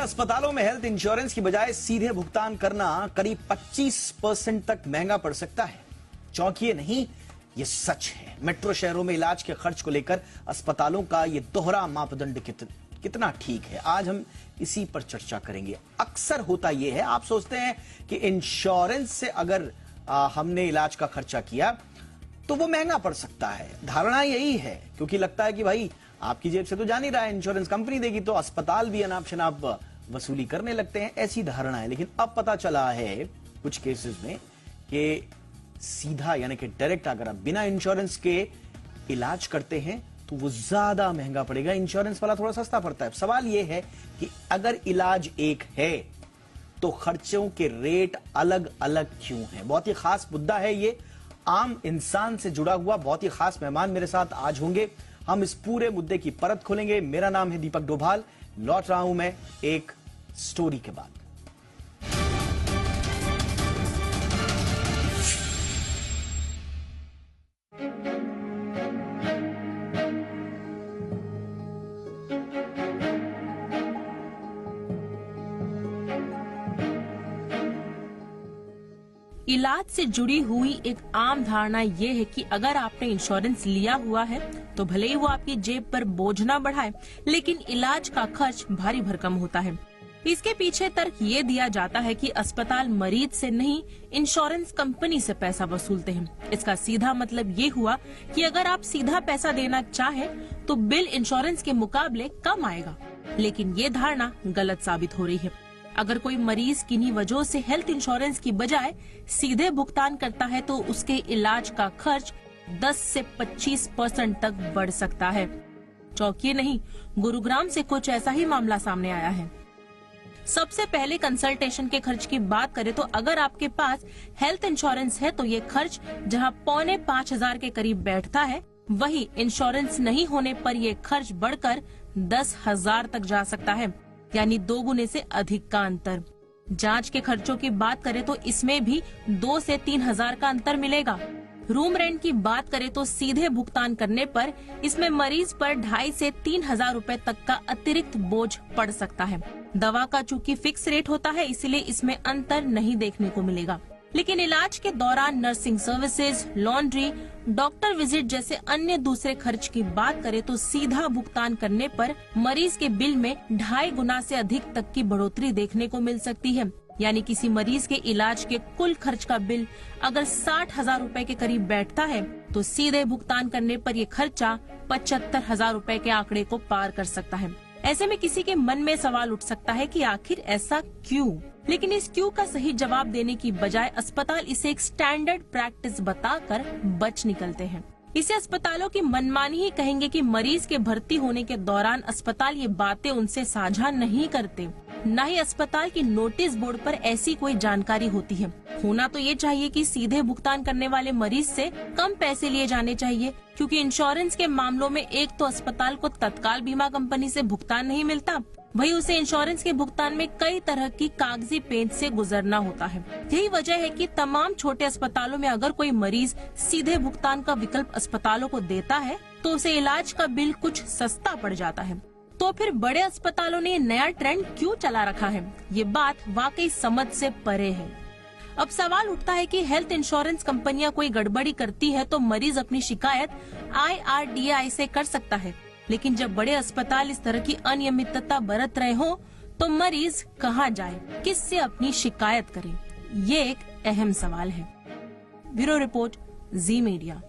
अस्पतालों में health insurance की बजाय सीधे भुगतान करना करीब 25% तक महंगा पड़ सकता है। चौंकिए नहीं, ये सच है। मेट्रो शहरों में इलाज के खर्च को लेकर अस्पतालों का ये दोहरा मापदंड कितना ठीक है, आज हम इसी पर चर्चा करेंगे। अक्सर होता यह है, आप सोचते हैं कि इंश्योरेंस से अगर हमने इलाज का खर्चा किया तो वो महंगा पड़ सकता है। धारणा यही है, क्योंकि लगता है कि भाई आपकी जेब से तो जान ही रहा है, इंश्योरेंस कंपनी देगी, तो अस्पताल भी अनाप शनाप वसूली करने लगते हैं, ऐसी धारणा है। लेकिन अब पता चला है कुछ केसेस में कि सीधा यानी कि डायरेक्ट अगर आप बिना इंश्योरेंस के इलाज करते हैं तो वो ज्यादा महंगा पड़ेगा, इंश्योरेंस वाला थोड़ा सस्ता पड़ता है। सवाल यह है कि अगर इलाज एक है तो खर्चों के रेट अलग अलग क्यों हैं? बहुत ही खास मुद्दा है ये, आम इंसान से जुड़ा हुआ। बहुत ही खास मेहमान मेरे साथ आज होंगे, हम इस पूरे मुद्दे की परत खोलेंगे। मेरा नाम है दीपक डोभाल, लौट रहा हूं मैं एक स्टोरी के बाद। इलाज से जुड़ी हुई एक आम धारणा ये है कि अगर आपने इंश्योरेंस लिया हुआ है तो भले ही वो आपकी जेब पर बोझ ना बढ़ाए, लेकिन इलाज का खर्च भारी भरकम होता है। इसके पीछे तर्क ये दिया जाता है कि अस्पताल मरीज से नहीं, इंश्योरेंस कंपनी से पैसा वसूलते हैं। इसका सीधा मतलब ये हुआ कि अगर आप सीधा पैसा देना चाहें तो बिल इंश्योरेंस के मुकाबले कम आएगा। लेकिन ये धारणा गलत साबित हो रही है। अगर कोई मरीज किन्हीं वजहों से हेल्थ इंश्योरेंस की बजाय सीधे भुगतान करता है तो उसके इलाज का खर्च 10 से 25% तक बढ़ सकता है। चौंकिए नहीं, गुरुग्राम से कुछ ऐसा ही मामला सामने आया है। सबसे पहले कंसल्टेशन के खर्च की बात करें तो अगर आपके पास हेल्थ इंश्योरेंस है तो ये खर्च जहां 4,500 के करीब बैठता है, वही इंश्योरेंस नहीं होने पर ये खर्च बढ़कर 10,000 तक जा सकता है, यानी 2 गुने से अधिक का अंतर। जांच के खर्चों की बात करें तो इसमें भी 2 से 3,000 का अंतर मिलेगा। रूम रेंट की बात करें तो सीधे भुगतान करने पर इसमें मरीज पर 2,500 से 3,000 रुपए तक का अतिरिक्त बोझ पड़ सकता है। दवा का चूंकि फिक्स रेट होता है, इसलिए इसमें अंतर नहीं देखने को मिलेगा। लेकिन इलाज के दौरान nursing services, laundry, doctor visit जैसे अन्य दूसरे खर्च की बात करें तो सीधा भुगतान करने पर मरीज के बिल में 2.5 गुना से अधिक तक की बढ़ोतरी देखने को मिल सकती है। यानी किसी मरीज के इलाज के कुल खर्च का बिल अगर 60,000 रुपए के करीब बैठता है तो सीधे भुगतान करने पर ये खर्चा 75,000 रुपए के आंकड़े को पार कर सकता है। ऐसे में किसी के मन में सवाल उठ सकता है कि आखिर ऐसा क्यों? लेकिन इस क्यों का सही जवाब देने की बजाय अस्पताल इसे एक स्टैंडर्ड प्रैक्टिस बताकर बच निकलते हैं। इसे अस्पतालों की मनमानी ही कहेंगे कि मरीज के भर्ती होने के दौरान अस्पताल ये बातें उनसे साझा नहीं करते। न ही अस्पताल की नोटिस बोर्ड पर ऐसी कोई जानकारी होती है। होना तो ये चाहिए कि सीधे भुगतान करने वाले मरीज से कम पैसे लिए जाने चाहिए, क्योंकि इंश्योरेंस के मामलों में एक तो अस्पताल को तत्काल बीमा कंपनी से भुगतान नहीं मिलता, वही उसे इंश्योरेंस के भुगतान में कई तरह की कागजी पेंच से गुजरना होता है। यही वजह है कि तमाम छोटे अस्पतालों में अगर कोई मरीज सीधे भुगतान का विकल्प अस्पतालों को देता है तो उसे इलाज का बिल कुछ सस्ता पड़ जाता है। तो फिर बड़े अस्पतालों ने नया ट्रेंड क्यों चला रखा है? ये बात वाकई समझ से परे है। अब सवाल उठता है कि हेल्थ इंश्योरेंस कंपनियां कोई गड़बड़ी करती है तो मरीज अपनी शिकायत IRDAI से कर सकता है, लेकिन जब बड़े अस्पताल इस तरह की अनियमितता बरत रहे हो तो मरीज कहां जाए, किससे अपनी शिकायत करे? ये एक अहम सवाल है। ब्यूरो रिपोर्ट, जी मीडिया।